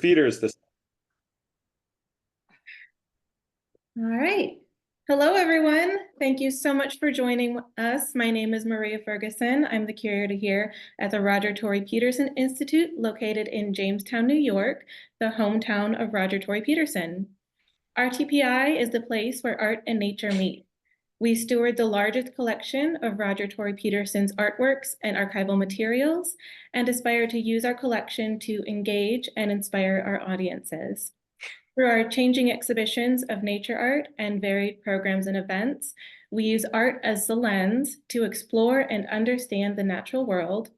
Peters this. All right. Hello, everyone. Thank you so much for joining us. My name is Maria Ferguson. I'm the curator here at the Roger Tory Peterson Institute, located in Jamestown, New York, the hometown of Roger Tory Peterson. RTPI is the place where art and nature meet. We steward the largest collection of Roger Tory Peterson's artworks and archival materials and aspire to use our collection to engage and inspire our audiences. Through our changing exhibitions of nature art and varied programs and events, we use art as the lens to explore and understand the natural world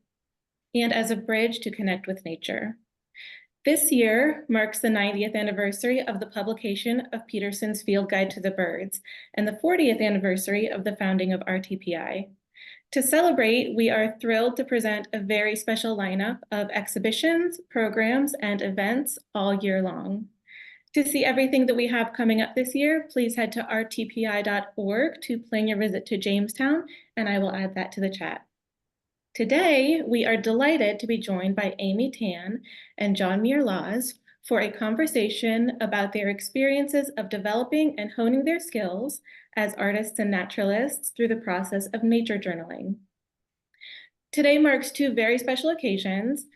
and as a bridge to connect with nature. This year marks the 90th anniversary of the publication of Peterson's Field Guide to the Birds and the 40th anniversary of the founding of RTPI. To celebrate, we are thrilled to present a very special lineup of exhibitions, programs, and events all year long. To see everything that we have coming up this year, please head to rtpi.org to plan your visit to Jamestown, and I will add that to the chat. Today, we are delighted to be joined by Amy Tan and John Muir Laws for a conversation about their experiences of developing and honing their skills as artists and naturalists through the process of nature journaling. Today marks two very special occasions.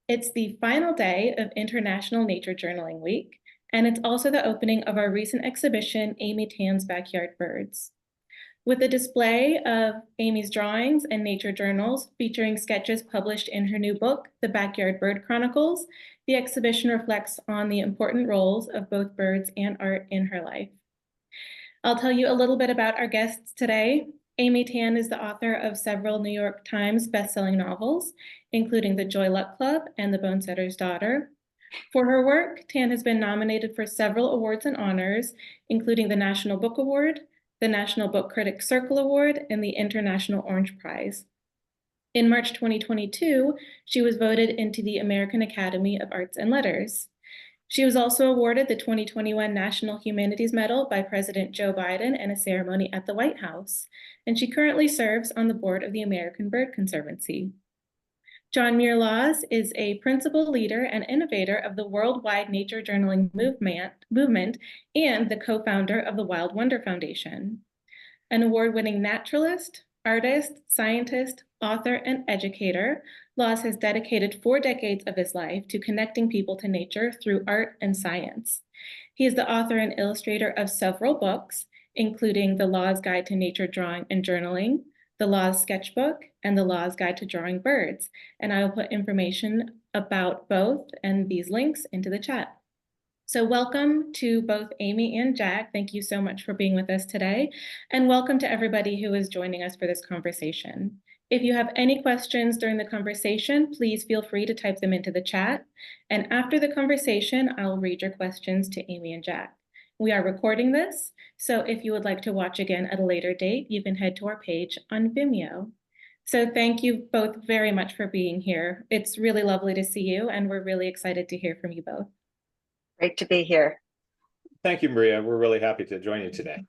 It's the final day of International Nature Journaling Week, and it's also the opening of our recent exhibition, Amy Tan's Backyard Birds. With a display of Amy's drawings and nature journals featuring sketches published in her new book, The Backyard Bird Chronicles, the exhibition reflects on the important roles of both birds and art in her life. I'll tell you a little bit about our guests today. Amy Tan is the author of several New York Times bestselling novels, including The Joy Luck Club and The Bonesetter's Daughter. For her work, Tan has been nominated for several awards and honors, including the National Book Award, the National Book Critics Circle Award, and the International Orange Prize. In March 2022, she was voted into the American Academy of Arts and Letters. She was also awarded the 2021 National Humanities Medal by President Joe Biden in a ceremony at the White House, and she currently serves on the board of the American Bird Conservancy. John Muir Laws is a principal leader and innovator of the worldwide nature journaling movement and the co-founder of the Wild Wonder Foundation. An award-winning naturalist, artist, scientist, author, and educator, Laws has dedicated 4 decades of his life to connecting people to nature through art and science. He is the author and illustrator of several books, including The Laws Guide to Nature Drawing and Journaling, The Laws Sketchbook, and The Laws Guide to Drawing Birds. And I will put information about both and these links into the chat. So welcome to both Amy and Jack. Thank you so much for being with us today. And welcome to everybody who is joining us for this conversation. If you have any questions during the conversation, please feel free to type them into the chat. And after the conversation, I'll read your questions to Amy and Jack. We are recording this, so if you would like to watch again at a later date, you can head to our page on Vimeo. So thank you both very much for being here. It's really lovely to see you, and we're really excited to hear from you both. Great to be here. Thank you, Maria. We're really happy to join you today.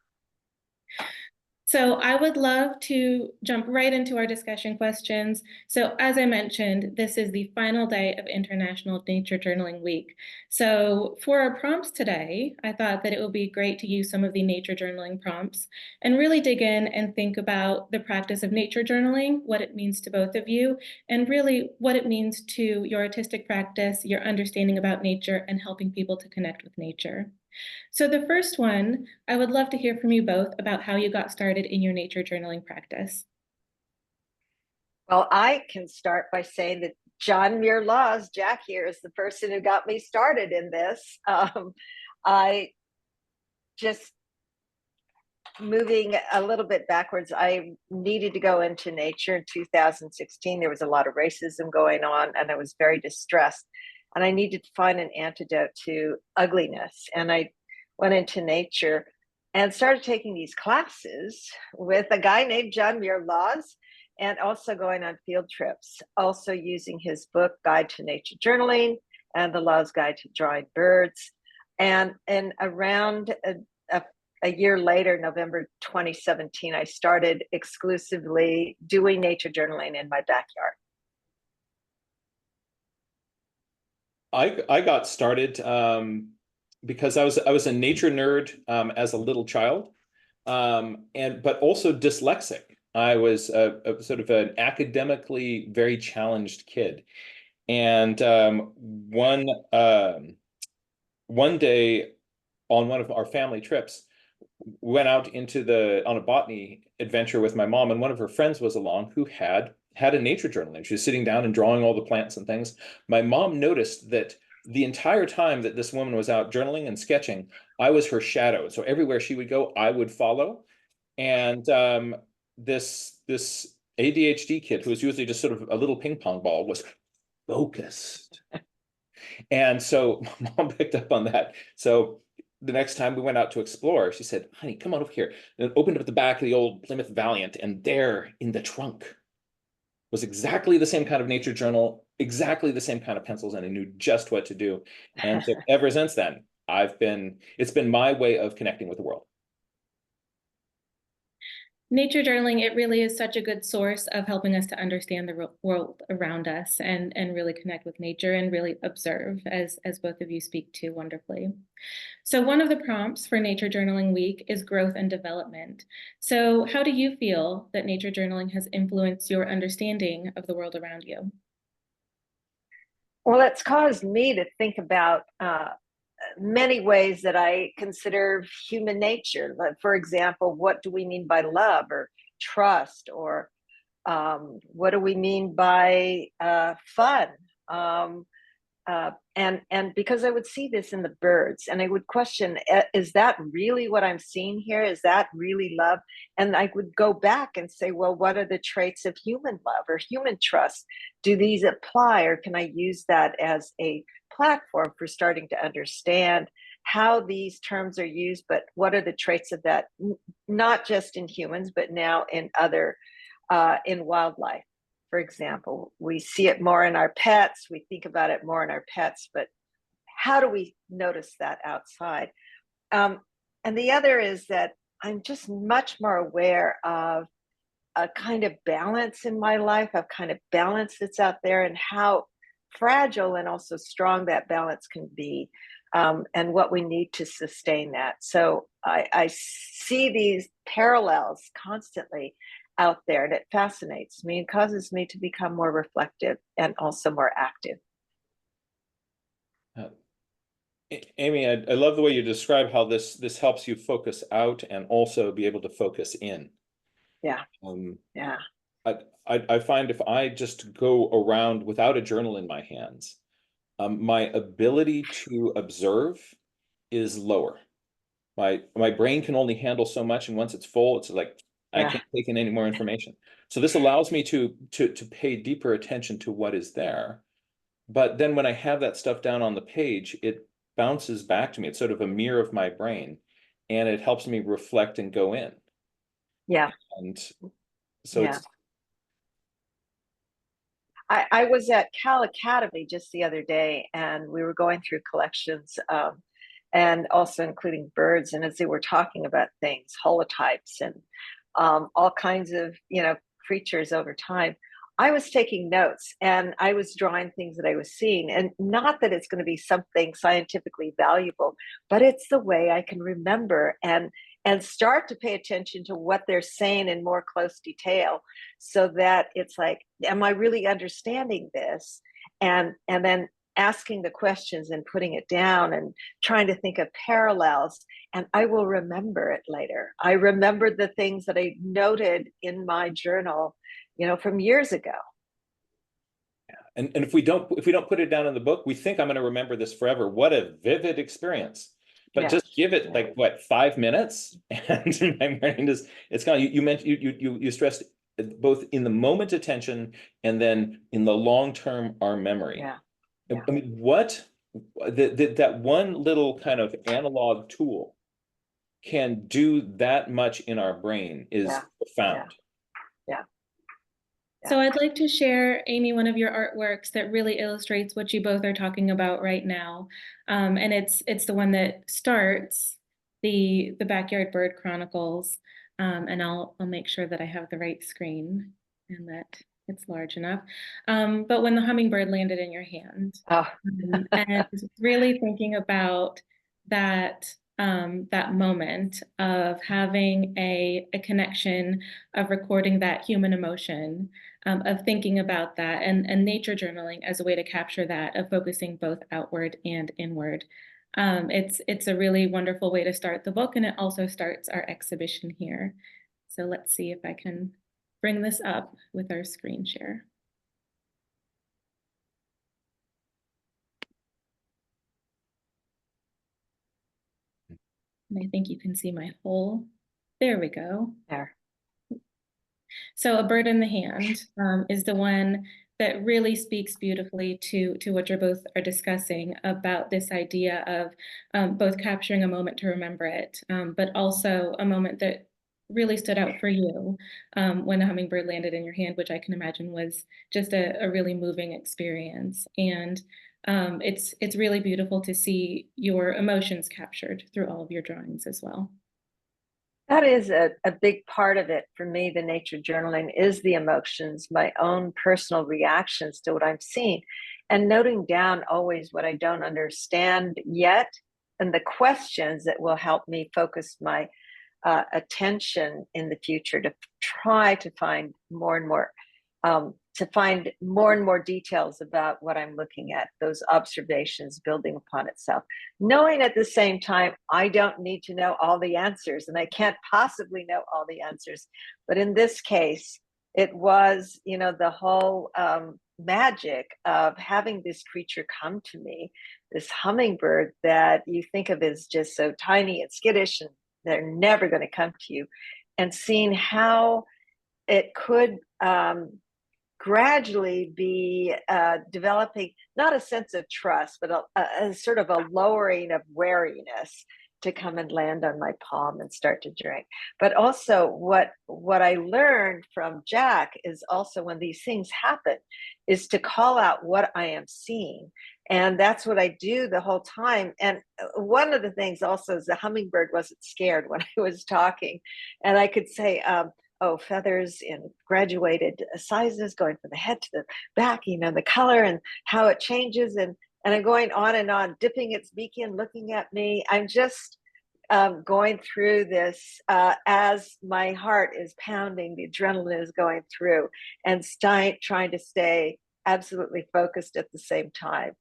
So I would love to jump right into our discussion questions. So as I mentioned, this is the final day of International Nature Journaling Week. So for our prompts today, I thought that it would be great to use some of the nature journaling prompts and really dig in and think about the practice of nature journaling, what it means to both of you, and really what it means to your artistic practice, your understanding about nature, and helping people to connect with nature. So the first one, I would love to hear from you both about how you got started in your nature journaling practice. Well, I can start by saying that John Muir Laws, Jack here, is the person who got me started in this. I just moving a little bit backwards, I needed to go into nature in 2016. There was a lot of racism going on, and I was very distressed. And I needed to find an antidote to ugliness. And I went into nature and started taking these classes with a guy named John Muir Laws, and also going on field trips, also using his book, Guide to Nature Journaling, and The Laws Guide to Drawing Birds. And around a year later, November 2017, I started exclusively doing nature journaling in my backyard. I got started because I was a nature nerd as a little child, but also dyslexic. I was a sort of an academically very challenged kid, and one day on one of our family trips, went out on a botany adventure with my mom, and one of her friends was along who had a nature journal, and she was sitting down and drawing all the plants and things. My mom noticed that the entire time that this woman was out journaling and sketching, I was her shadow. So everywhere she would go, I would follow. And this ADHD kid, who was usually just sort of a little ping pong ball, was focused. And so mom picked up on that. So the next time we went out to explore, she said, "Honey, come on over here." And opened up the back of the old Plymouth Valiant, and there in the trunk was exactly the same kind of nature journal, exactly the same kind of pencils, and I knew just what to do. And so ever since then, it's been my way of connecting with the world. Nature journaling, it really is such a good source of helping us to understand the world around us and really connect with nature and really observe, as both of you speak to wonderfully. So one of the prompts for Nature Journaling Week is growth and development. So how do you feel that nature journaling has influenced your understanding of the world around you? Well, it's caused me to think about many ways that I consider human nature. Like, for example, what do we mean by love or trust, or what do we mean by fun? And because I would see this in the birds, and I would question, is that really what I'm seeing here? Is that really love? And I would go back and say, well, what are the traits of human love or human trust? Do these apply, or can I use that as a platform for starting to understand how these terms are used, but what are the traits of that, not just in humans, but now in other, in wildlife? For example, we see it more in our pets, we think about it more in our pets, but how do we notice that outside? And the other is that I'm just much more aware of a kind of balance in my life, of kind of balance that's out there, and how fragile and also strong that balance can be, and what we need to sustain that. So I see these parallels constantly out there, and it fascinates me and causes me to become more reflective and also more active. Uh, Amy, I love the way you describe how this helps you focus out and also be able to focus in. Yeah. Um, Yeah. I find if I just go around without a journal in my hands, my ability to observe is lower. My brain can only handle so much, and once it's full, it's like I Yeah. can't take in any more information. So this allows me to pay deeper attention to what is there. But then when I have that stuff down on the page, it bounces back to me. It's sort of a mirror of my brain, and it helps me reflect and go in. Yeah. And so Yeah. it's I was at Cal Academy just the other day, and we were going through collections, and also including birds. And as they were talking about things, holotypes and all kinds of, creatures over time, I was taking notes and I was drawing things that I was seeing. And not that it's going to be something scientifically valuable, but it's the way I can remember and start to pay attention to what they're saying in more close detail, so that it's like, am I really understanding this? And then asking the questions and putting it down and trying to think of parallels, and I will remember it later. I remember the things that I noted in my journal, from years ago. and if we don't put it down in the book, we think I'm going to remember this forever. What a vivid experience. But Yeah. just give it Yeah. like what, 5 minutes, and my brain it's kind of, you mentioned you stressed both in the moment attention and then in the long term our memory. Yeah. I mean, what that one little kind of analog tool can do that much in our brain is Yeah. profound. Yeah. So I'd like to share, Amy, one of your artworks that really illustrates what you both are talking about right now. And it's the one that starts the Backyard Bird Chronicles. And I'll make sure that I have the right screen and that it's large enough. But when the hummingbird landed in your hand, Oh, and really thinking about that that moment of having a connection, of recording that human emotion, of thinking about that, and nature journaling as a way to capture that, of focusing both outward and inward. It's a really wonderful way to start the book, and it also starts our exhibition here. So let's see if I can bring this up with our screen share. And I think you can see my whole, there we go. there. So A Bird in the Hand is the one that really speaks beautifully to what you're both are discussing about this idea of both capturing a moment to remember it, but also a moment that really stood out for you when a hummingbird landed in your hand, which I can imagine was just a really moving experience. And it's really beautiful to see your emotions captured through all of your drawings as well. That is a big part of it for me. The nature journaling is the emotions, my own personal reactions to what I'm seeing, and noting down always what I don't understand yet, and the questions that will help me focus my attention in the future to try to find more and more details about what I'm looking at, those observations building upon itself, knowing at the same time I don't need to know all the answers, and I can't possibly know all the answers. But in this case, it was, the whole magic of having this creature come to me, this hummingbird that you think of as just so tiny and skittish, and they're never going to come to you, and seeing how it could gradually be developing not a sense of trust, but a sort of a lowering of wariness to come and land on my palm and start to drink. But also what I learned from Jack is also, when these things happen, is to call out what I am seeing. And that's what I do the whole time. And one of the things also is the hummingbird wasn't scared when I was talking. And I could say, oh, feathers in graduated sizes, going from the head to the back, the color and how it changes. And I'm going on, dipping its beak in, looking at me. I'm just going through this as my heart is pounding, the adrenaline is going through, and trying to stay absolutely focused at the same time.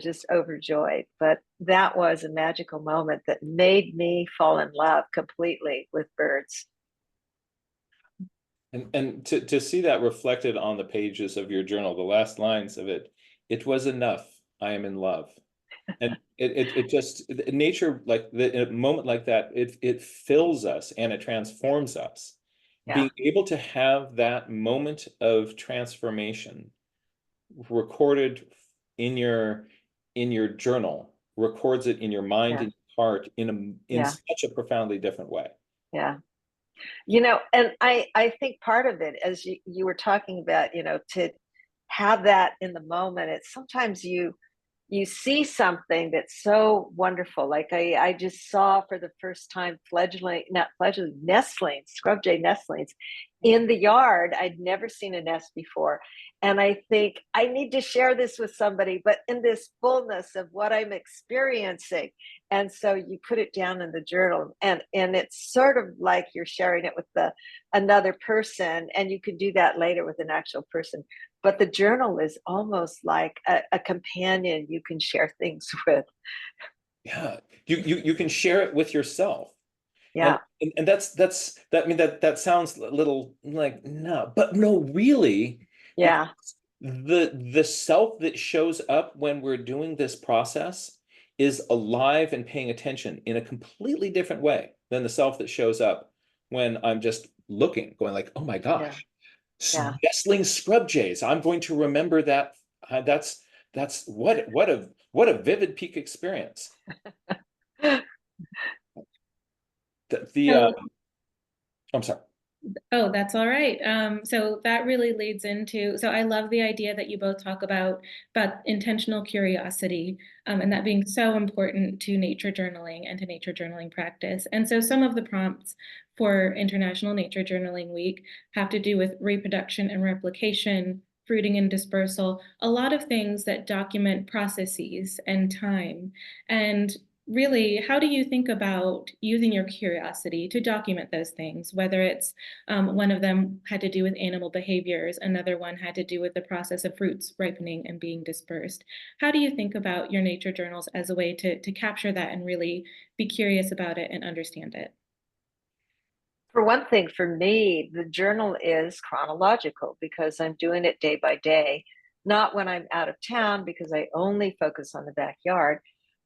Just overjoyed. But that was a magical moment that made me fall in love completely with birds. And to see that reflected on the pages of your journal, the last lines of it, it was enough. I am in love. And it just, nature, like a moment like that, it fills us and it transforms us. Yeah. Being able to have that moment of transformation recorded in your journal, records it in your mind and your heart in such a profoundly different way. Yeah. And I think part of it, as you were talking about, to have that in the moment, it's sometimes you see something that's so wonderful. Like I just saw for the first time nestlings, scrub jay nestlings in the yard. I'd never seen a nest before. And I think I need to share this with somebody, but in this fullness of what I'm experiencing. And so you put it down in the journal, and it's sort of like you're sharing it with another person, and you can do that later with an actual person. But the journal is almost like a companion you can share things with. Yeah, you can share it with yourself. Yeah. And that sounds a little like, no, but no, really. Yeah. The self that shows up when we're doing this process is alive and paying attention in a completely different way than the self that shows up when I'm just looking, going like, oh my gosh, nestling scrub jays. I'm going to remember that. That's what a vivid peak experience. I'm sorry. Oh, that's all right. So that really leads into, so I love the idea that you both talk about intentional curiosity, and that being so important to nature journaling and to nature journaling practice. And so some of the prompts for International Nature Journaling Week have to do with reproduction and replication, fruiting and dispersal, a lot of things that document processes and time. And really, how do you think about using your curiosity to document those things, whether it's one of them had to do with animal behaviors, another one had to do with the process of fruits ripening and being dispersed. How do you think about your nature journals as a way to capture that and really be curious about it and understand it? For one thing, for me, the journal is chronological because I'm doing it day by day, not when I'm out of town because I only focus on the backyard,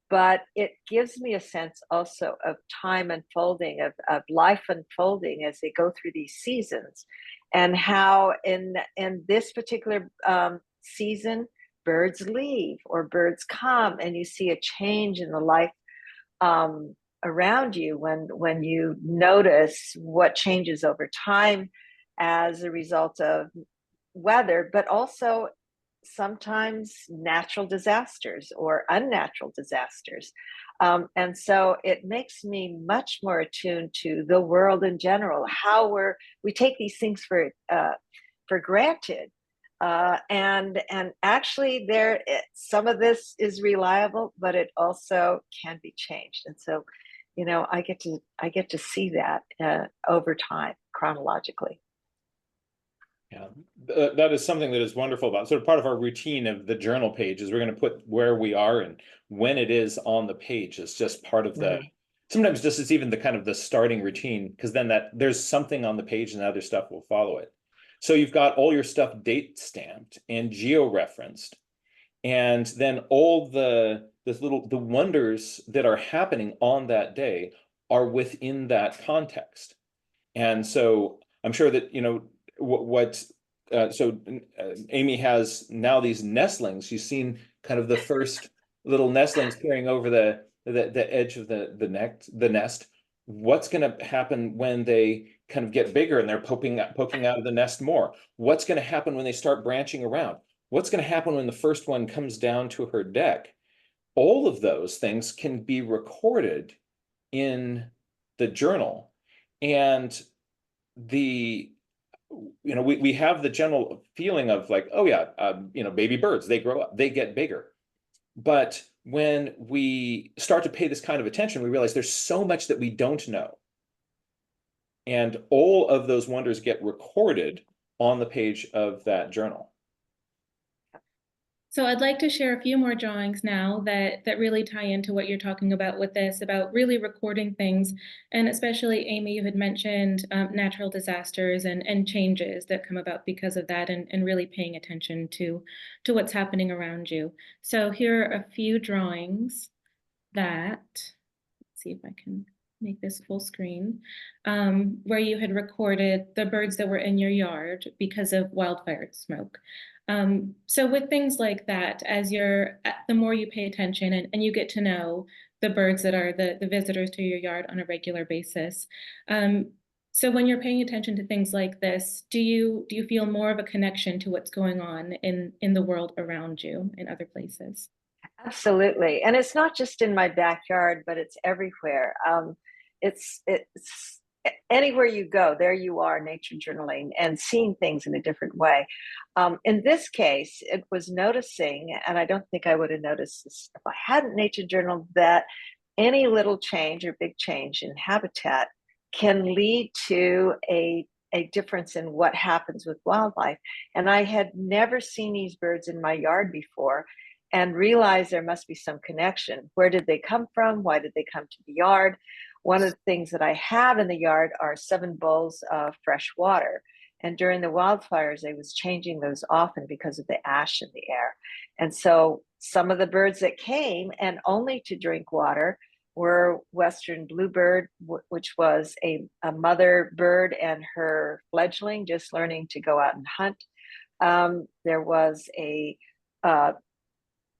but it gives me a sense also of time unfolding, of life unfolding as they go through these seasons, and how in this particular season, birds leave or birds come, and you see a change in the life um, around you when you notice what changes over time as a result of weather, but also sometimes natural disasters or unnatural disasters. And so it makes me much more attuned to the world in general, how we take these things for granted. And actually some of this is reliable, but it also can be changed. And so, I get to see that over time chronologically. Yeah, that is something that is wonderful about sort of part of our routine of the journal page is we're going to put where we are and when it is on the page. It's just part of the, sometimes just it's even the kind of the starting routine, because then there's something on the page and the other stuff will follow it. So you've got all your stuff date stamped and geo-referenced, and then all the wonders that are happening on that day are within that context. And so I'm sure that, Amy has now these nestlings. She's seen kind of the first little nestlings peering over the edge of the nest. What's going to happen when they kind of get bigger and they're poking out of the nest more? What's going to happen when they start branching around? What's going to happen when the first one comes down to her deck? All of those things can be recorded in the journal. And we have the general feeling of like, oh yeah, baby birds, they grow up, they get bigger. But when we start to pay this kind of attention, we realize there's so much that we don't know. And all of those wonders get recorded on the page of that journal. So I'd like to share a few more drawings now that really tie into what you're talking about with this, about really recording things. And especially, Amy, you had mentioned natural disasters and changes that come about because of that, and really paying attention to what's happening around you. So here are a few drawings that, let's see if I can make this full screen, where you had recorded the birds that were in your yard because of wildfire smoke. So with things like that, the more you pay attention and you get to know the birds that are the visitors to your yard on a regular basis. So when you're paying attention to things like this, do you feel more of a connection to what's going on in the world around you in other places? Absolutely. And it's not just in my backyard, but it's everywhere. It's anywhere you go, there you are, nature journaling and seeing things in a different way. In this case, it was noticing, and I don't think I would have noticed this if I hadn't nature journaled, that any little change or big change in habitat can lead to a difference in what happens with wildlife. And I had never seen these birds in my yard before and realized there must be some connection. Where did they come from? Why did they come to the yard? One of the things that I have in the yard are 7 bowls of fresh water. And during the wildfires, I was changing those often because of the ash in the air. And so some of the birds that came and only to drink water were Western bluebird, which was a mother bird and her fledgling just learning to go out and hunt. There was a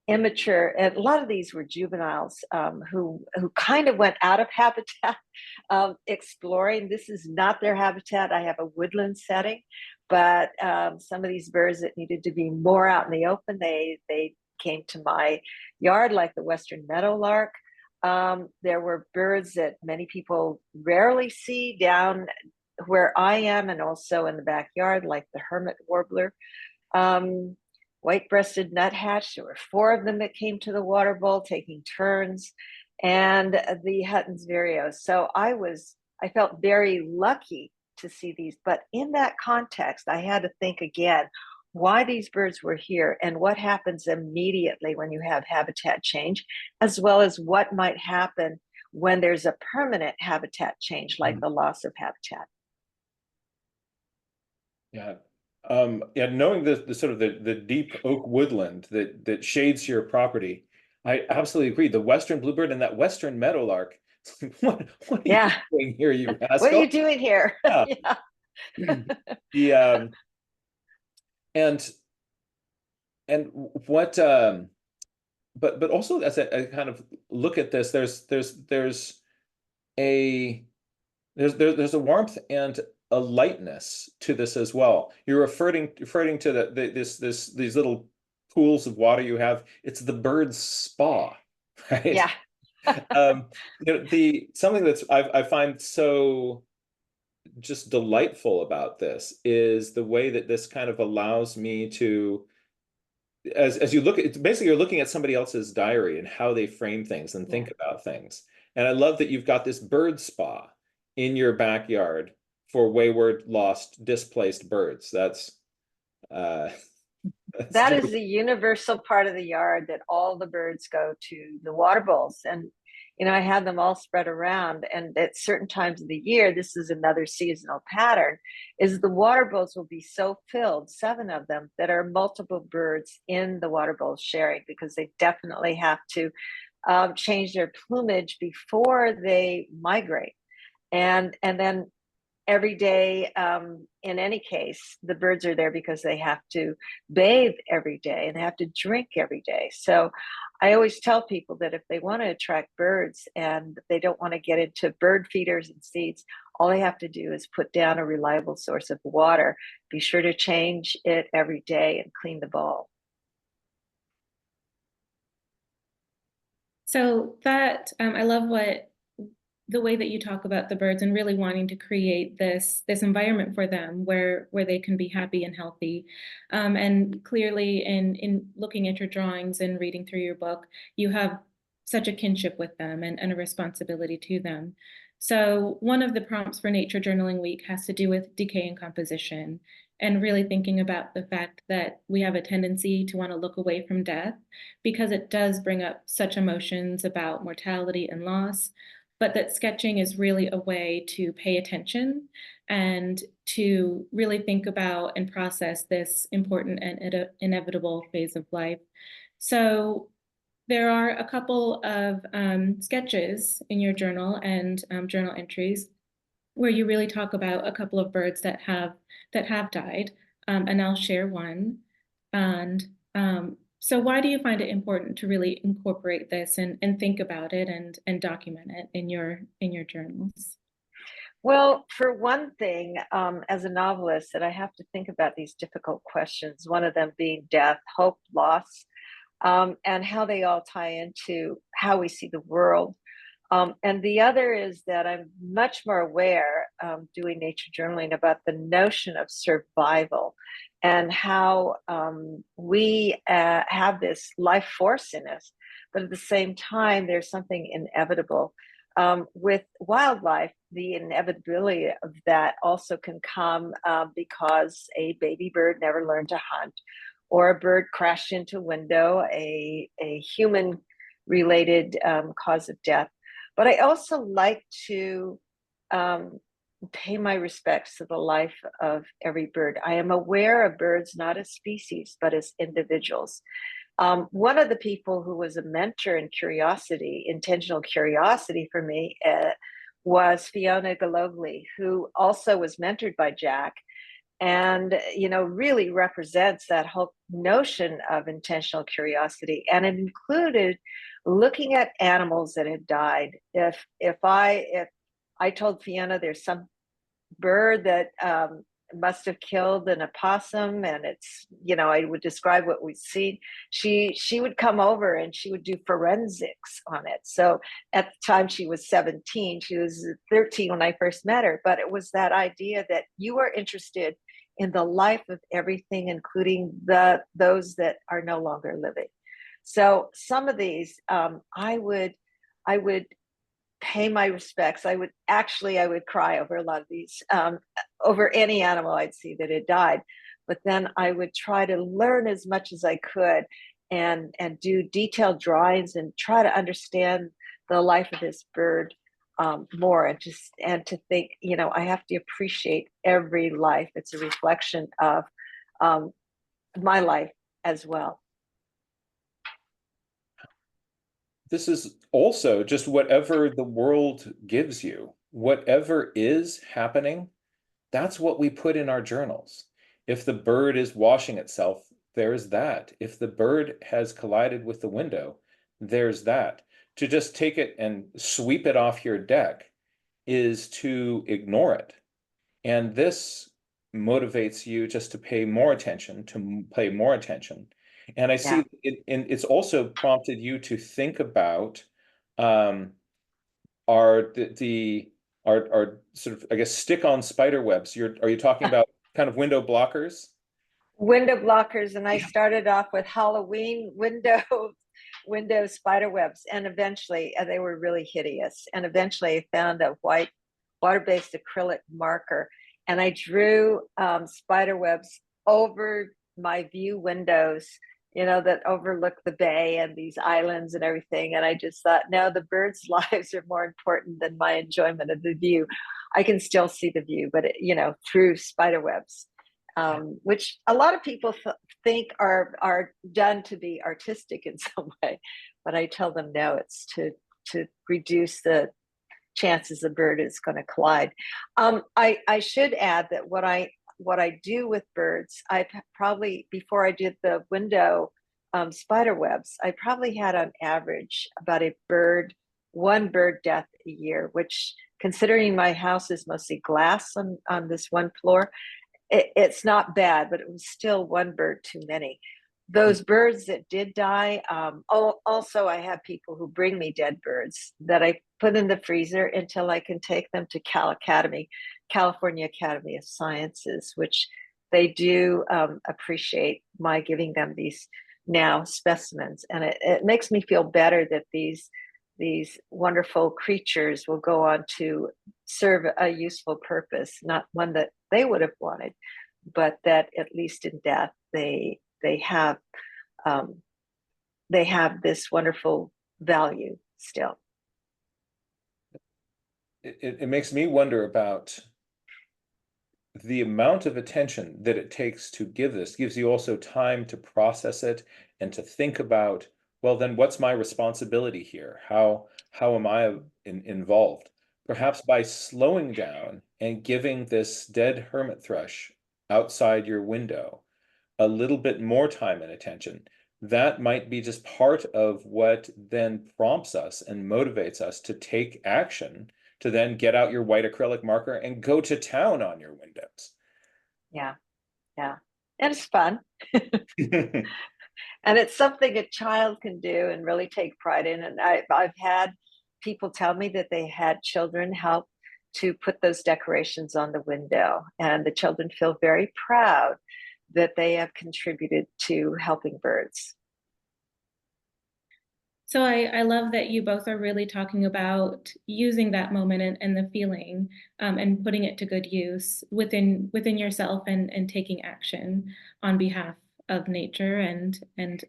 immature, and a lot of these were juveniles who kind of went out of habitat, exploring. This is not their habitat. I have a woodland setting, but some of these birds that needed to be more out in the open, they came to my yard, like the Western meadowlark. There were birds that many people rarely see down where I am, and also in the backyard, like the hermit warbler, white-breasted nuthatch. There were 4 of them that came to the water bowl, taking turns, and the Hutton's vireo. So I felt very lucky to see these. But in that context, I had to think again why these birds were here and what happens immediately when you have habitat change, as well as what might happen when there's a permanent habitat change, like the loss of habitat. Yeah. Yeah, knowing the sort of the deep oak woodland that shades your property, I absolutely agree. The western bluebird and that western meadowlark. What are you Yeah. doing here, you What are you rascal? doing here? Yeah. Yeah. The and what but also as I kind of look at this, a there's a warmth and a lightness to this as well. You're referring to these little pools of water you have. It's the bird's spa, right? Yeah. The something that's I find so just delightful about this is the way that this kind of allows me to, as you look at it, basically you're looking at somebody else's diary and how they frame things and think about things. And I love that you've got this bird spa in your backyard for wayward, lost, displaced birds. Uh That just, is the universal part of the yard that all the birds go to, the water bowls. And, I have them all spread around. And at certain times of the year, this is another seasonal pattern, is the water bowls will be so filled, 7 of them, that are multiple birds in the water bowls sharing, because they definitely have to change their plumage before they migrate. And then every day, in any case, the birds are there because they have to bathe every day and they have to drink every day. So I always tell people that if they want to attract birds and they don't want to get into bird feeders and seeds, all they have to do is put down a reliable source of water. Be sure to change it every day and clean the bowl. So that I love the way that you talk about the birds and really wanting to create this environment for them where they can be happy and healthy. And clearly in looking at your drawings and reading through your book, you have such a kinship with them and a responsibility to them. So one of the prompts for Nature Journaling Week has to do with decay and composition, and really thinking about the fact that we have a tendency to want to look away from death because it does bring up such emotions about mortality and loss, but that sketching is really a way to pay attention and to really think about and process this important and inevitable phase of life. So there are a couple of sketches in your journal and journal entries where you really talk about a couple of birds that have died, and I'll share one. And so why do you find it important to really incorporate this and think about it and document it in your journals? Well, for one thing, as a novelist, that I have to think about these difficult questions, one of them being death, hope, loss, and how they all tie into how we see the world. And the other is that I'm much more aware, doing nature journaling, about the notion of survival and how we have this life force in us, but at the same time, there's something inevitable. With wildlife, the inevitability of that also can come because a baby bird never learned to hunt, or a bird crashed into a window, a human related cause of death. But I also like to pay my respects to the life of every bird. I am aware of birds not as species, but as individuals. One of the people who was a mentor in curiosity, intentional curiosity for me, was Fiona Gologly, who also was mentored by Jack, and really represents that whole notion of intentional curiosity. And it included looking at animals that had died. If I told Fiona there's some bird that must have killed an opossum, and it's, you know, I would describe what we'd see. She would come over and she would do forensics on it. So at the time she was 17, she was 13 when I first met her, but it was that idea that you are interested in the life of everything, including those that are no longer living. So some of these, I would pay my respects. I would cry over a lot of these, over any animal I'd see that had died. But then I would try to learn as much as I could, and do detailed drawings and try to understand the life of this bird more, and to think, you know, I have to appreciate every life. It's a reflection of my life as well. This is also just whatever the world gives you, whatever is happening, that's what we put in our journals. If the bird is washing itself, there's that. If the bird has collided with the window, there's that. To just take it and sweep it off your deck is to ignore it. And this motivates you just to pay more attention, And I see and it's also prompted you to think about our sort of, I guess, stick-on spider webs. Are you talking about kind of window blockers? Window blockers, and I started off with Halloween window spider webs, and eventually they were really hideous. And eventually I found a white water-based acrylic marker, and I drew spider webs over my view windows, you know, that overlook the bay and these islands and everything. And I just thought, no, the birds' lives are more important than my enjoyment of the view. I can still see the view, but you know, through spider webs, which a lot of people think are done to be artistic in some way, but I tell them no, it's to reduce the chances a bird is going to collide. I should add that what I do with birds, I probably, before I did the window spider webs, I probably had on average about one bird death a year, which, considering my house is mostly glass on this one floor, it's not bad, but it was still one bird too many. Those birds that did die, also I have people who bring me dead birds that I put in the freezer until I can take them to California Academy of Sciences, which they do appreciate my giving them these now specimens. And it makes me feel better that these wonderful creatures will go on to serve a useful purpose, not one that they would have wanted, but that at least in death they have this wonderful value still. It makes me wonder about the amount of attention that it takes to give this. Gives you also time to process it and to think about, well, then what's my responsibility here? How am I involved? Perhaps by slowing down and giving this dead hermit thrush outside your window a little bit more time and attention, that might be just part of what then prompts us and motivates us to take action, to then get out your white acrylic marker and go to town on your windows. Yeah. And it's fun. And it's something a child can do and really take pride in. And I've had people tell me that they had children help to put those decorations on the window, and the children feel very proud that they have contributed to helping birds. So I love that you both are really talking about using that moment and the feeling, and putting it to good use within yourself, and taking action on behalf of nature and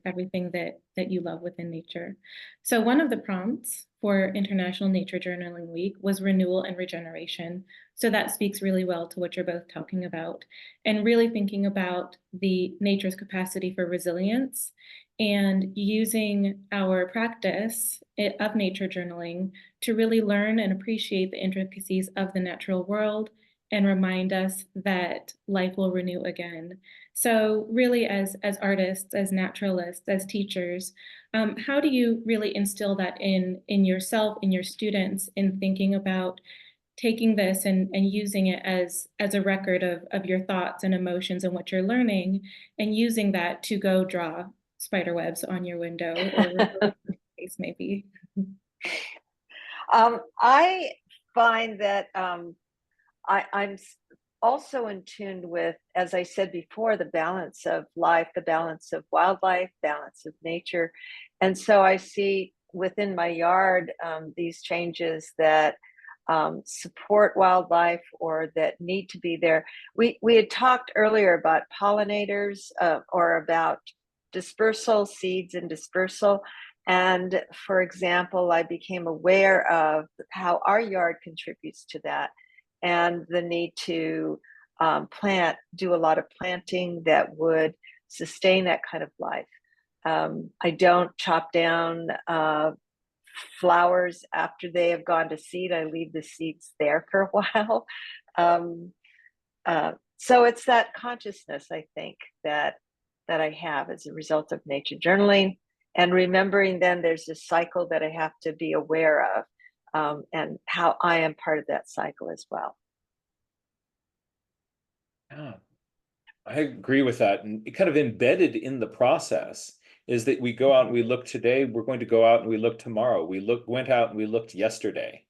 everything that you love within nature. So one of the prompts for International Nature Journaling Week was renewal and regeneration. So that speaks really well to what you're both talking about, and really thinking about the nature's capacity for resilience, and using our practice of nature journaling to really learn and appreciate the intricacies of the natural world, and remind us that life will renew again. So really, as artists, as naturalists, as teachers, how do you really instill that in yourself, in your students, in thinking about taking this and using it as a record of your thoughts and emotions and what you're learning, and using that to go draw spider webs on your window or whatever the case may be. I find that I'm also in tune with, as I said before, the balance of life, the balance of wildlife, balance of nature. And so I see within my yard these changes that support wildlife or that need to be there. We had talked earlier about pollinators or about dispersal, seeds and dispersal. And for example, I became aware of how our yard contributes to that and the need to do a lot of planting that would sustain that kind of life. I don't chop down flowers after they have gone to seed. I leave the seeds there for a while. So it's that consciousness, I think, that I have as a result of nature journaling, and remembering then there's a cycle that I have to be aware of, and how I am part of that cycle as well. Yeah, I agree with that. And kind of embedded in the process is that we go out and we look today, we're going to go out and we look tomorrow. Went out and we looked yesterday.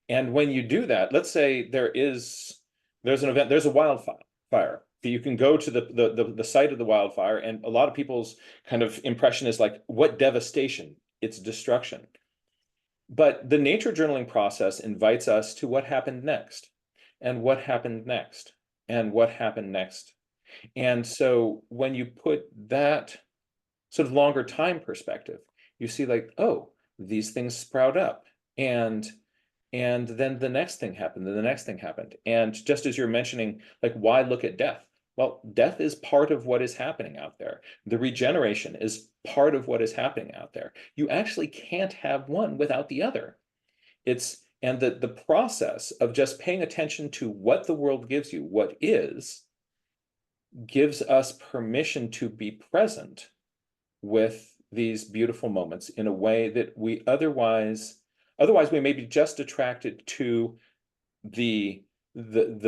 And when you do that, let's say there's an event, there's a wildfire. You can go to the site of the wildfire, and a lot of people's kind of impression is like, what devastation, it's destruction. But the nature journaling process invites us to what happened next, and what happened next, and what happened next. And so when you put that sort of longer time perspective, you see like, oh, these things sprout up, and then the next thing happened, and the next thing happened. And just as you're mentioning, like, why look at death? Well, death is part of what is happening out there. The regeneration is part of what is happening out there. You actually can't have one without the other. And the process of just paying attention to what the world gives you, what is, gives us permission to be present with these beautiful moments in a way that we otherwise we may be just attracted to the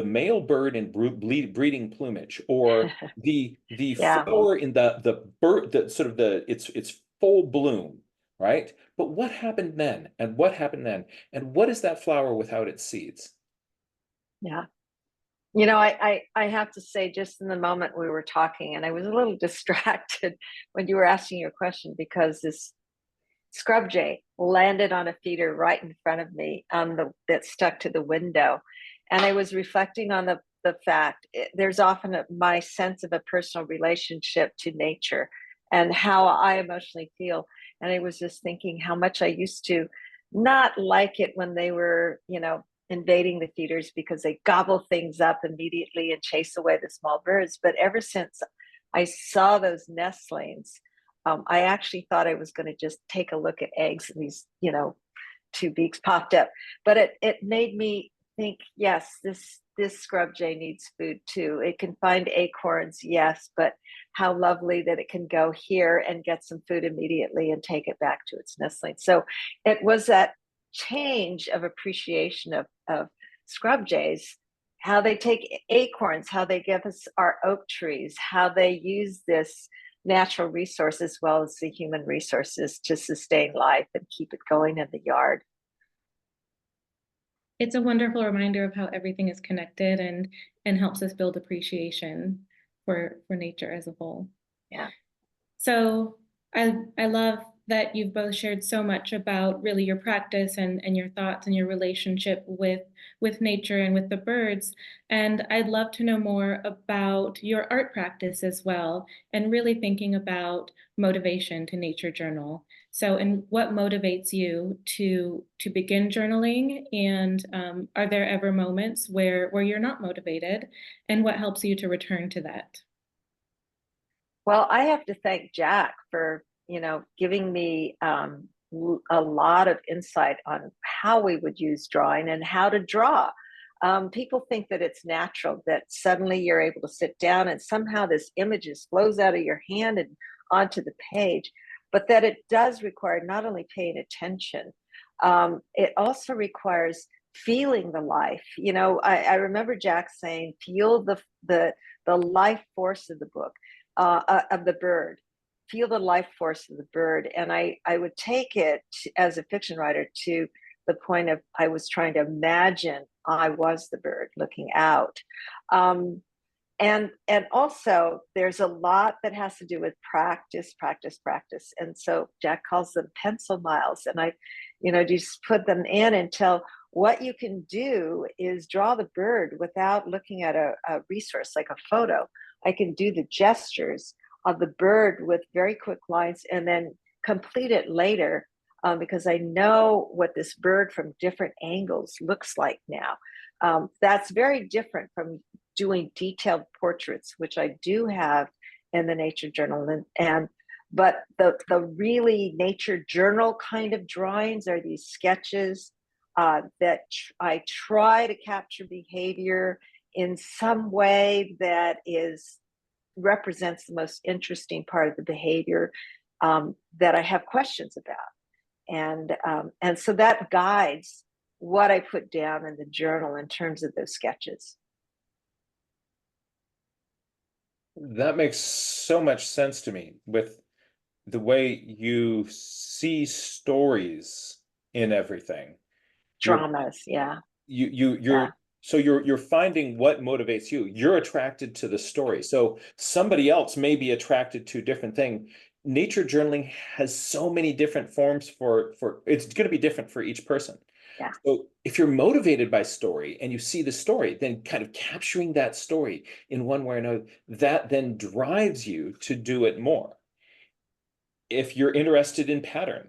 male bird in breeding plumage, or the Yeah. flower in the bird, the sort of its full bloom, right? But what happened then? And what happened then? And what is that flower without its seeds? Yeah. You know, I have to say, just in the moment we were talking, and I was a little distracted when you were asking your question, because this scrub jay landed on a feeder right in front of me that stuck to the window. And I was reflecting on the fact there's often my sense of a personal relationship to nature and how I emotionally feel. And I was just thinking how much I used to not like it when they were, invading the feeders, because they gobble things up immediately and chase away the small birds. But ever since I saw those nestlings, I actually thought I was going to just take a look at eggs, and these, two beaks popped up. But it made me think, yes, this scrub jay needs food too. It can find acorns, yes, but how lovely that it can go here and get some food immediately and take it back to its nestling. So it was that change of appreciation of scrub jays, how they take acorns, how they give us our oak trees, how they use this natural resource as well as the human resources to sustain life and keep it going in the yard. It's a wonderful reminder of how everything is connected and helps us build appreciation for nature as a whole. Yeah. So I love that you've both shared so much about really your practice and your thoughts and your relationship with nature and with the birds. And I'd love to know more about your art practice as well, and really thinking about motivation to nature journal. So, and what motivates you to begin journaling? And are there ever moments where you're not motivated? And what helps you to return to that? Well, I have to thank Jack for, giving me a lot of insight on how we would use drawing and how to draw. People think that it's natural, that suddenly you're able to sit down and somehow this image just flows out of your hand and onto the page, but that it does require not only paying attention, it also requires feeling the life. I remember Jack saying, feel the life force of the book, of the bird. Feel the life force of the bird. And I would take it as a fiction writer to the point of I was trying to imagine I was the bird looking out. And also there's a lot that has to do with practice. And so Jack calls them pencil miles. And I, just put them in until what you can do is draw the bird without looking at a resource like a photo. I can do the gestures of the bird with very quick lines and then complete it later, because I know what this bird from different angles looks like now. That's very different from doing detailed portraits, which I do have in the nature journal. But the really nature journal kind of drawings are these sketches that I try to capture behavior in some way that represents the most interesting part of the behavior that I have questions about. And so that guides what I put down in the journal in terms of those sketches. That makes so much sense to me with the way you see stories in everything. Dramas, yeah. You're finding what motivates you. You're attracted to the story. So somebody else may be attracted to a different thing. Nature journaling has so many different forms for it's going to be different for each person. Yeah. So if you're motivated by story and you see the story, then kind of capturing that story in one way or another, that then drives you to do it more. If you're interested in pattern,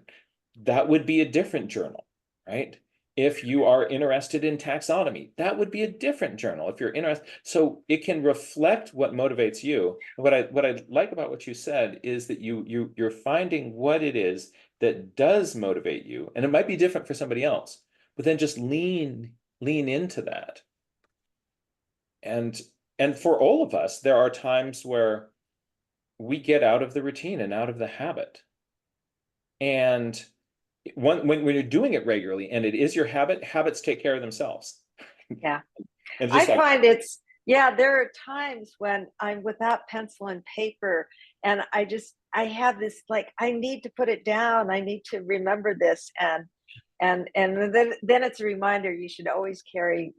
that would be a different journal, right? If you are interested in taxonomy, that would be a different journal. If you're interested, so it can reflect what motivates you. What I like about what you said is that you're finding what it is that does motivate you, and it might be different for somebody else, but then just lean into that. And for all of us, there are times where we get out of the routine and out of the habit. And when you're doing it regularly and it is your habit, habits take care of themselves. Yeah. And I find there are times when I'm without pencil and paper and I have this, like, I need to put it down. I need to remember this. And then it's a reminder you should always carry,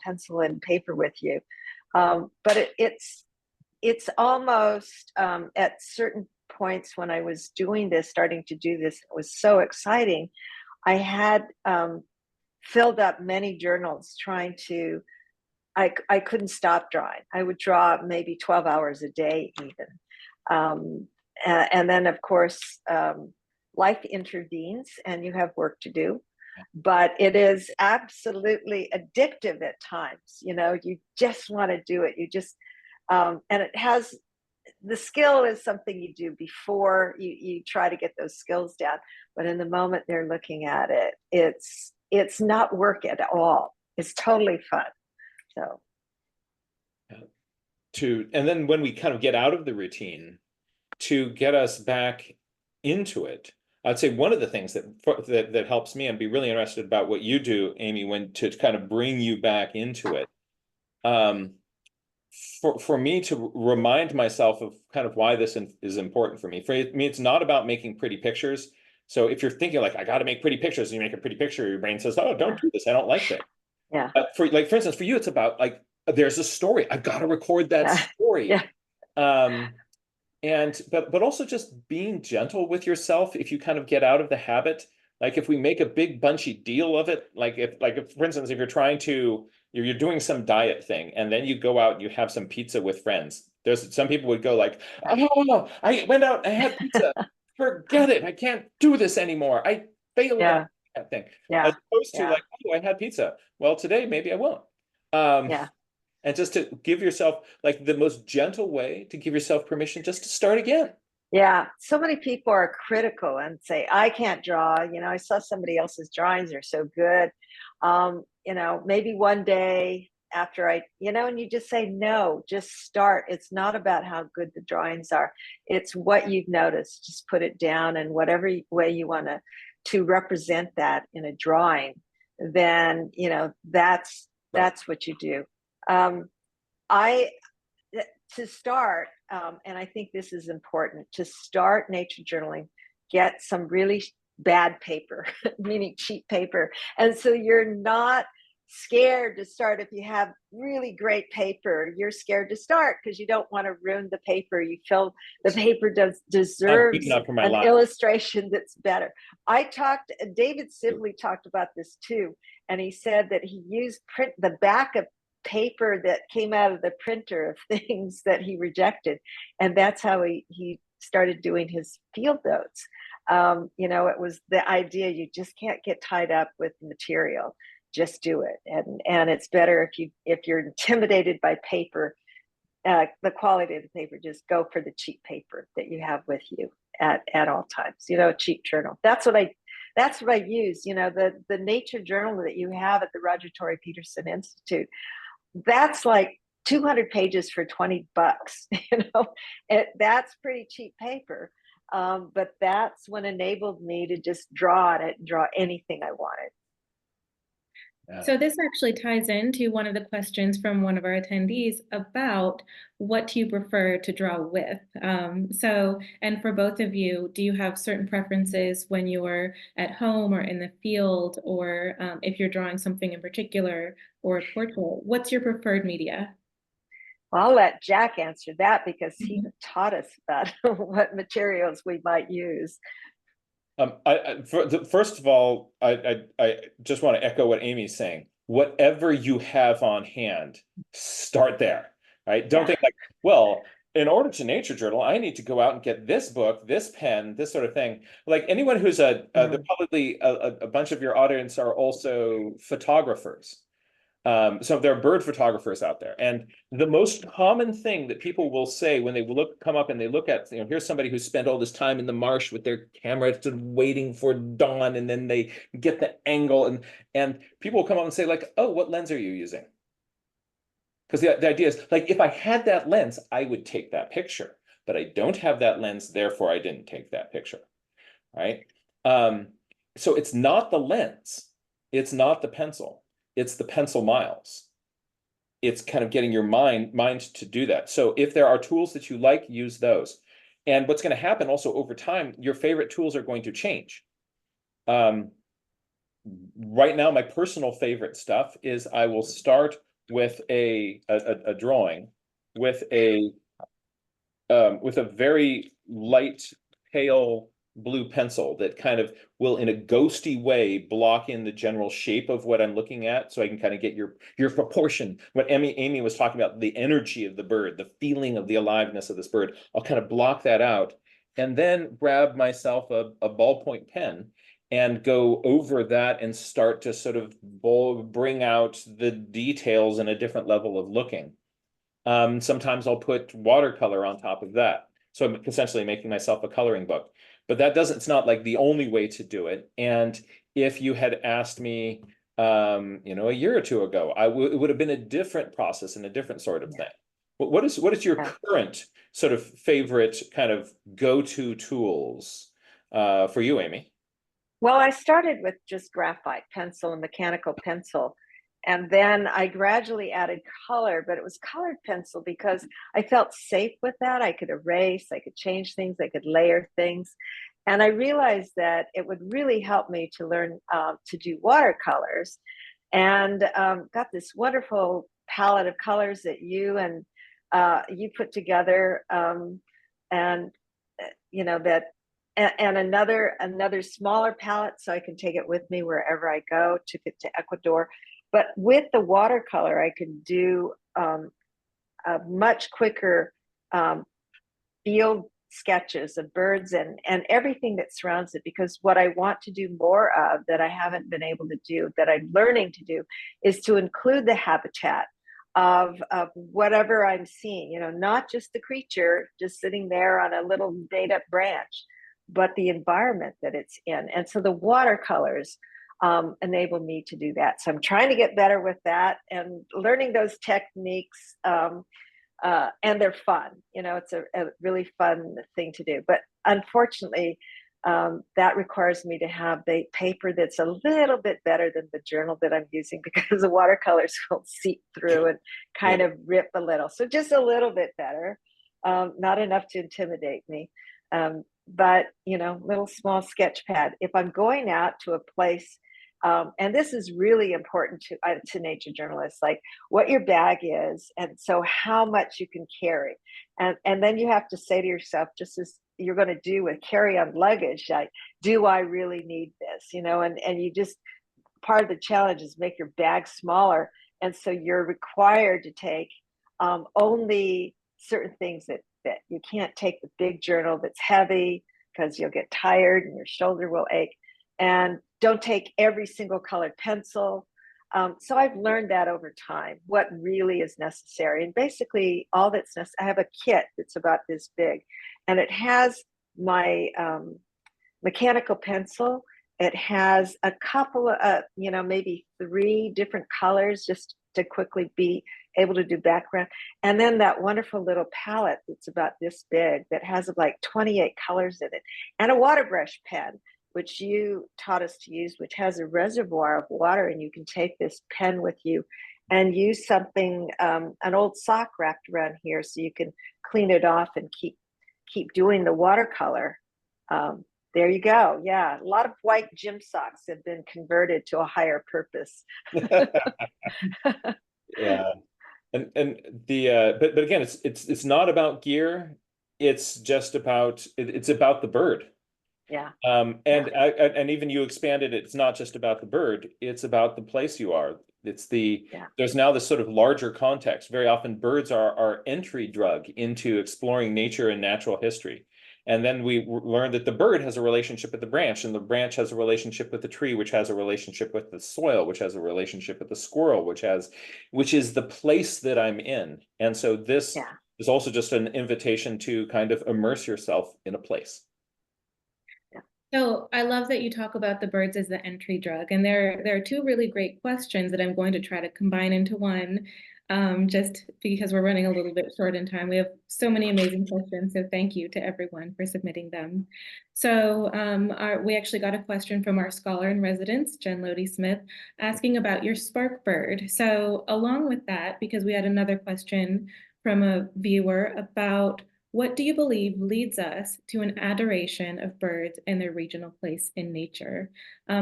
pencil and paper with you. But it's almost at certain points when I was starting to do this, it was so exciting. I had filled up many journals trying to, I couldn't stop drawing. I would draw maybe 12 hours a day even. And then of course, life intervenes and you have work to do. But it is absolutely addictive at times. You just want to do it. You just, and it has, the skill is something you do before you try to get those skills down. But in the moment they're looking at it, it's not work at all. It's totally fun. So. And then when we kind of get out of the routine, to get us back into it, I'd say one of the things that helps me, and be really interested about what you do, Amy, when to kind of bring you back into it. For me to remind myself of kind of why this is important for me. For me, it's not about making pretty pictures. So if you're thinking like, I got to make pretty pictures, and you make a pretty picture, your brain says, oh, don't do this. I don't like that. Yeah. For instance, for you, it's about like, there's a story. I've got to record that story. Yeah. But also just being gentle with yourself if you kind of get out of the habit. Like if we make a big bunchy deal of it, like if for instance, if you're doing some diet thing and then you go out and you have some pizza with friends. There's some people would go like, oh, I went out, I had pizza. Forget it. I can't do this anymore. I failed at that thing. Yeah. As opposed to like, oh, I had pizza. Well, today maybe I won't. And just to give yourself like the most gentle way to give yourself permission just to start again. Yeah. So many people are critical and say, I can't draw. I saw somebody else's drawings. They're so good. Maybe one day after and you just say, no, just start. It's not about how good the drawings are. It's what you've noticed. Just put it down, and whatever way you want to represent that in a drawing, then, you know, that's what you do. I to start, and I think this is important, to start nature journaling, get some really bad paper, meaning cheap paper. And so you're not scared to start. If you have really great paper, you're scared to start because you don't want to ruin the paper. You feel the paper deserves an illustration that's better. David Sibley talked about this too, and he said that he used the back of paper that came out of the printer of things that he rejected, and that's how he started doing his field notes. You know, it was the idea, you just can't get tied up with material, just do it. And it's better if you're intimidated by paper, the quality of the paper, just go for the cheap paper that you have with you at all times, you know, a cheap journal. That's what I use. You know, the nature journal that you have at the Roger Tory Peterson Institute, that's like 200 pages for $20. You know, that's pretty cheap paper. But that's what enabled me to just draw on it and draw anything I wanted. So this actually ties into one of the questions from one of our attendees about what do you prefer to draw with? And for both of you, do you have certain preferences when you're at home or in the field, or if you're drawing something in particular or a portrait? What's your preferred media? Well, I'll let Jack answer that because he taught us about what materials we might use. First of all, I just want to echo what Amy's saying. Whatever you have on hand, start there, right? Don't think like, well, in order to nature journal, I need to go out and get this book, this pen, this sort of thing. Like anyone who's probably a bunch of your audience are also photographers. So there are bird photographers out there, and the most common thing that people will say when they come up and they look at, you know, here's somebody who spent all this time in the marsh with their camera waiting for dawn, and then they get the angle, and people will come up and say like, oh, what lens are you using? Because the idea is like, if I had that lens, I would take that picture, but I don't have that lens, therefore I didn't take that picture, right? So it's not the lens, it's not the pencil. It's the pencil miles. It's kind of getting your mind to do that. So if there are tools that you like, use those. And what's going to happen also over time, your favorite tools are going to change. Right now, my personal favorite stuff is I will start with a drawing with a very light, pale blue pencil that kind of will, in a ghosty way, block in the general shape of what I'm looking at, so I can kind of get your proportion. What Amy was talking about, the energy of the bird, the feeling of the aliveness of this bird, I'll kind of block that out, and then grab myself a ballpoint pen and go over that and start to sort of bring out the details in a different level of looking. Sometimes I'll put watercolor on top of that. So I'm essentially making myself a coloring book. But it's not like the only way to do it. And if you had asked me, you know, a year or two ago, it would have been a different process and a different sort of thing. What is your current sort of favorite kind of go-to tools for you, Amy? Well, I started with just graphite pencil and mechanical pencil. And then I gradually added color, but it was colored pencil because I felt safe with that. I could erase, I could change things, I could layer things. And I realized that it would really help me to learn to do watercolors, and got this wonderful palette of colors that you put together. And, you know, and another smaller palette so I can take it with me wherever I go. Took it to Ecuador. But with the watercolor, I could do a much quicker field sketches of birds and everything that surrounds it, because what I want to do more of that I haven't been able to do, that I'm learning to do, is to include the habitat of whatever I'm seeing, you know, not just the creature just sitting there on a little date up branch, but the environment that it's in. And so the watercolors enable me to do that. So I'm trying to get better with that and learning those techniques. And they're fun, you know, it's a really fun thing to do. But unfortunately, that requires me to have the paper that's a little bit better than the journal that I'm using, because the watercolors will seep through and kind Yeah. of rip a little. So just a little bit better, not enough to intimidate me. But, you know, little small sketch pad. If I'm going out to a place, and this is really important to nature journalists, like what your bag is, and so how much you can carry, and then you have to say to yourself, just as you're going to do with carry-on luggage, like, do I really need this? You know, and you just, part of the challenge is make your bag smaller, and so you're required to take only certain things that you can't take the big journal that's heavy, because you'll get tired and your shoulder will ache, and don't take every single colored pencil. So I've learned that over time, what really is necessary. And basically all that's necessary, I have a kit that's about this big, and it has my mechanical pencil. It has a couple of, you know, maybe 3 different colors just to quickly be able to do background. And then that wonderful little palette that's about this big that has like 28 colors in it, and a water brush pen, which you taught us to use, which has a reservoir of water, and you can take this pen with you and use something, an old sock wrapped around here, so you can clean it off and keep doing the watercolor. There you go. Yeah, a lot of white gym socks have been converted to a higher purpose. Yeah. And the but again, it's not about gear. It's just about it's about the bird. Yeah. And even you expanded it, it's not just about the bird, it's about the place you are. There's now this sort of larger context. Very often birds are our entry drug into exploring nature and natural history. And then we learn that the bird has a relationship with the branch, and the branch has a relationship with the tree, which has a relationship with the soil, which has a relationship with the squirrel, which is the place that I'm in. And so this is also just an invitation to kind of immerse yourself in a place. So I love that you talk about the birds as the entry drug, and there are 2 really great questions that I'm going to try to combine into one, just because we're running a little bit short in time. We have so many amazing questions, so thank you to everyone for submitting them. So we actually got a question from our scholar in residence, Jen Lodi Smith, asking about your spark bird. So along with that, because we had another question from a viewer about what do you believe leads us to an adoration of birds and their regional place in nature?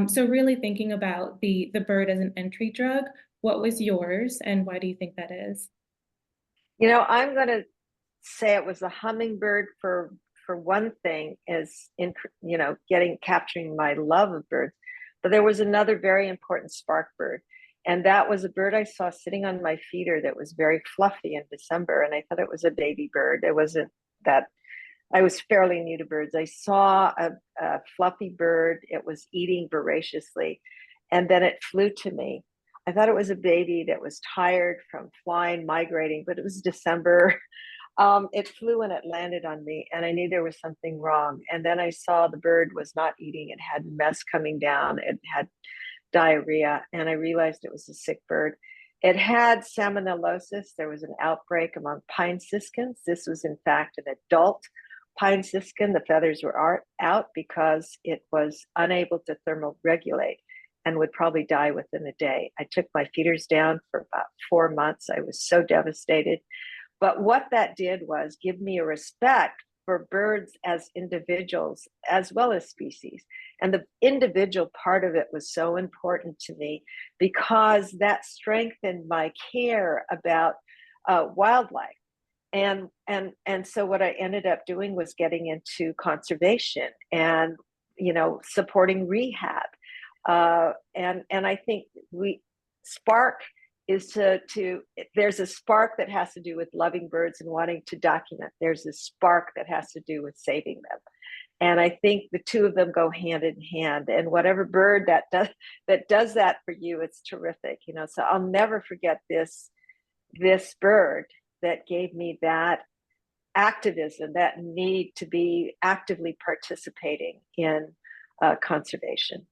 So really thinking about the bird as an entry drug, what was yours and why do you think that is? You know, I'm going to say it was a hummingbird for one thing, is in, you know, capturing my love of birds. But there was another very important spark bird, and that was a bird I saw sitting on my feeder that was very fluffy in December, and I thought it was a baby bird. It wasn't that. I was fairly new to birds. I saw a fluffy bird. It was eating voraciously, and then it flew to me. I thought it was a baby that was tired from flying, migrating, but it was December. It flew and it landed on me, and I knew there was something wrong. And then I saw the bird was not eating. It had mess coming down. It had diarrhea, and I realized it was a sick bird. It had salmonellosis. There was an outbreak among pine siskins. This was, in fact, an adult pine siskin. The feathers were out because it was unable to thermoregulate and would probably die within a day. I took my feeders down for about 4 months. I was so devastated. But what that did was give me a respect for birds as individuals as well as species. And the individual part of it was so important to me, because that strengthened my care about wildlife. And so what I ended up doing was getting into conservation and, you know, supporting rehab. And I think spark is to there's a spark that has to do with loving birds and wanting to document. There's a spark that has to do with saving them. And I think the 2 of them go hand in hand. And whatever bird that does that for you, it's terrific. You know, so I'll never forget this bird that gave me that activism, that need to be actively participating in conservation.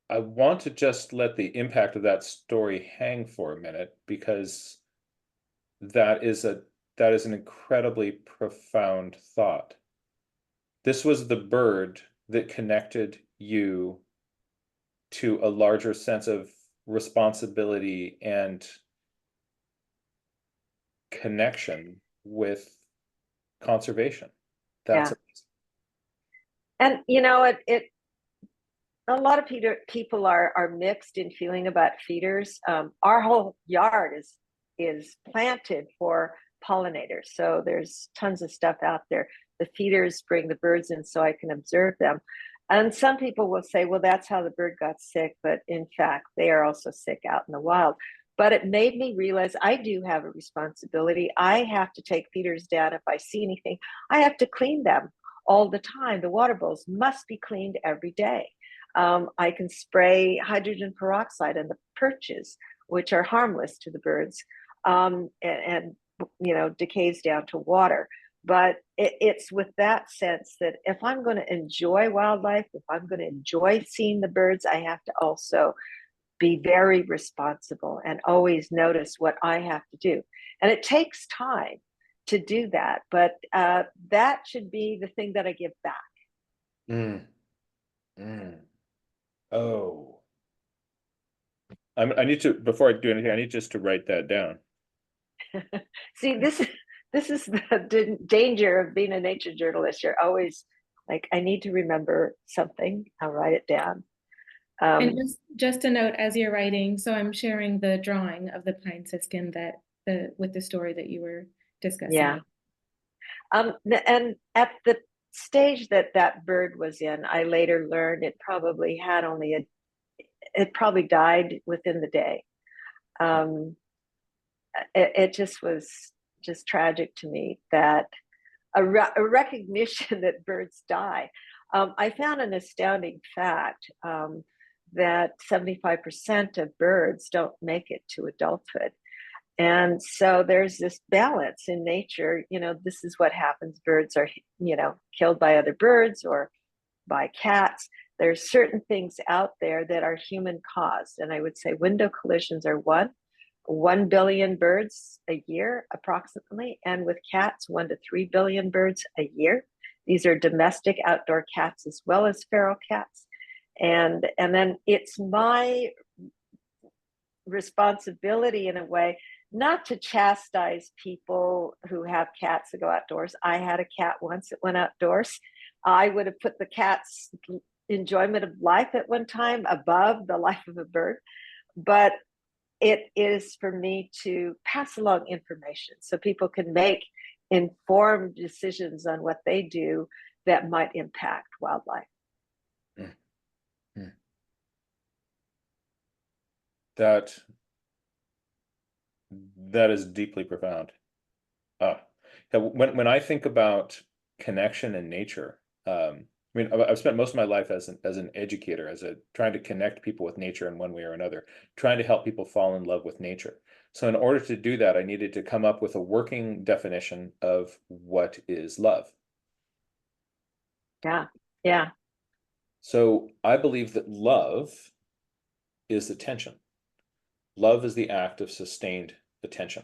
I want to just let the impact of that story hang for a minute, because that is That is an incredibly profound thought. This was the bird that connected you to a larger sense of responsibility and connection with conservation. That's Yeah. And you know, it a lot of people are mixed in feeling about feeders. Our whole yard is planted for pollinators, so there's tons of stuff out there. The feeders bring the birds in so I can observe them. And some people will say, well, that's how the bird got sick, but in fact, they are also sick out in the wild. But it made me realize I do have a responsibility. I have to take feeders down. If I see anything, I have to clean them all the time. The water bowls must be cleaned every day. I can spray hydrogen peroxide in the perches, which are harmless to the birds, and you know, decays down to water. But it's with that sense that if I'm going to enjoy wildlife, if I'm going to enjoy seeing the birds, I have to also be very responsible and always notice what I have to do. And it takes time to do that, but that should be the thing that I give back. Mm. Mm. Oh, I need to, before I do anything, I need just to write that down. See, this is the danger of being a nature journalist. You're always like, I need to remember something. I'll write it down. And just a note as you're writing, so I'm sharing the drawing of the pine siskin with the story that you were discussing. Yeah. And at the stage that bird was in, I later learned it probably had it probably died within the day. It just was just tragic to me that a recognition that birds die. I found an astounding fact that 75% of birds don't make it to adulthood. And so there's this balance in nature. You know, this is what happens. Birds are, you know, killed by other birds or by cats. There's certain things out there that are human caused. And I would say window collisions are 1 billion birds a year approximately. And with cats, 1 to 3 billion birds a year. These are domestic outdoor cats as well as feral cats. And then it's my responsibility in a way not to chastise people who have cats that go outdoors. I had a cat once that went outdoors. I would have put the cat's enjoyment of life at one time above the life of a bird, but it is for me to pass along information so people can make informed decisions on what they do that might impact wildlife. Mm. That is deeply profound. When I think about connection in nature, I mean, I've spent most of my life as an educator, trying to connect people with nature in one way or another, trying to help people fall in love with nature. So in order to do that, I needed to come up with a working definition of what is love. Yeah, yeah. So I believe that love is attention. Love is the act of sustained attention.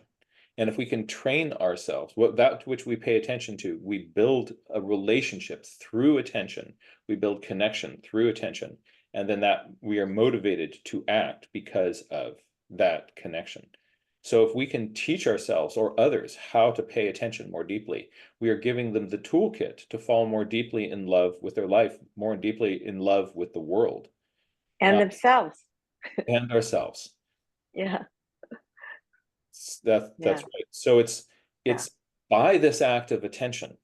And if we can train ourselves, that to which we pay attention to, we build a relationship through attention, we build connection through attention, and then that we are motivated to act because of that connection. So if we can teach ourselves or others how to pay attention more deeply, we are giving them the toolkit to fall more deeply in love with their life, more deeply in love with the world. And themselves. And ourselves. Yeah. That's right. So it's by this act of attention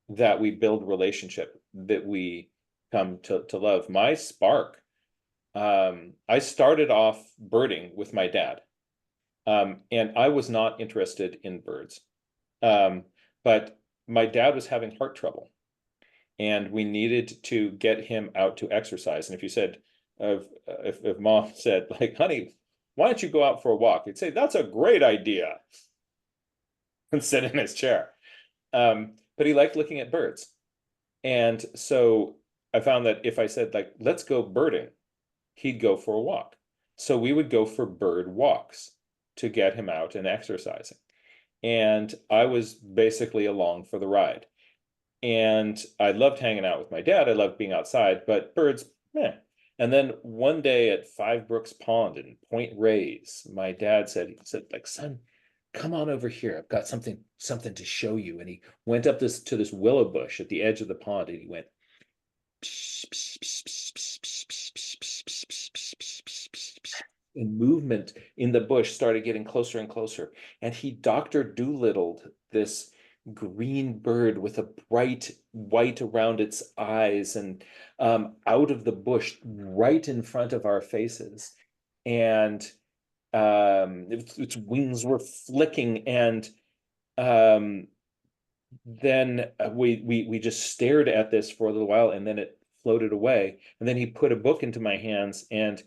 that we build relationship, that we come to love. My spark, I started off birding with my dad, and I was not interested in birds, but my dad was having heart trouble, and we needed to get him out to exercise. And if you said, if mom said, like, honey, why don't you go out for a walk? He'd say, that's a great idea, and sit in his chair. But he liked looking at birds. And so I found that if I said, like, let's go birding, he'd go for a walk. So we would go for bird walks to get him out and exercising. and I was basically along for the ride. And I loved hanging out with my dad. I loved being outside, but birds, meh. And then one day at Five Brooks Pond in Point Reyes, my dad said, like, son, come on over here. I've got something to show you. And he went up to this willow bush at the edge of the pond, and he went, and movement in the bush started getting closer and closer. And he Dr. Doolittled this green bird with a bright white around its eyes, and out of the bush right in front of our faces. And its wings were flicking, and then we just stared at this for a little while, and then it floated away. And then he put a book into my hands and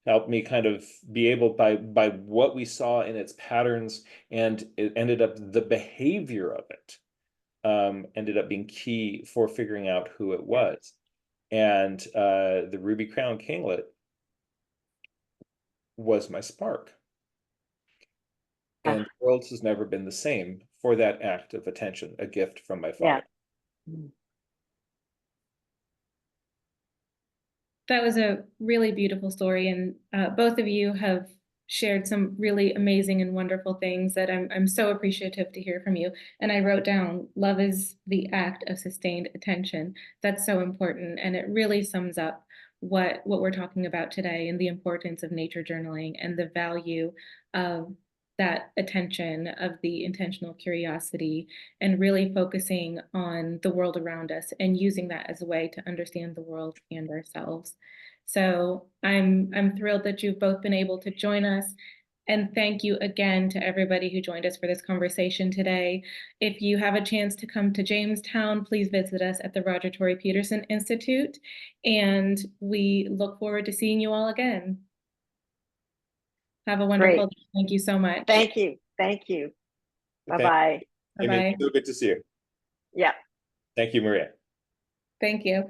helped me kind of be able, by what we saw in its patterns, and it ended up, the behavior of it ended up being key for figuring out who it was. And the ruby crown kinglet was my spark. And the world has never been the same for that act of attention, a gift from my father. Yeah. That was a really beautiful story, and both of you have shared some really amazing and wonderful things that I'm so appreciative to hear from you. And I wrote down, love is the act of sustained attention. That's so important, and it really sums up what we're talking about today, and the importance of nature journaling and the value of that attention, of the intentional curiosity, and really focusing on the world around us and using that as a way to understand the world and ourselves. So I'm thrilled that you've both been able to join us. And thank you again to everybody who joined us for this conversation today. If you have a chance to come to Jamestown, please visit us at the Roger Tory Peterson Institute. And we look forward to seeing you all again. Have a wonderful day. Thank you so much. Thank you. Thank you. Bye-bye. Bye-bye. So good to see you. Yeah. Thank you, Maria. Thank you.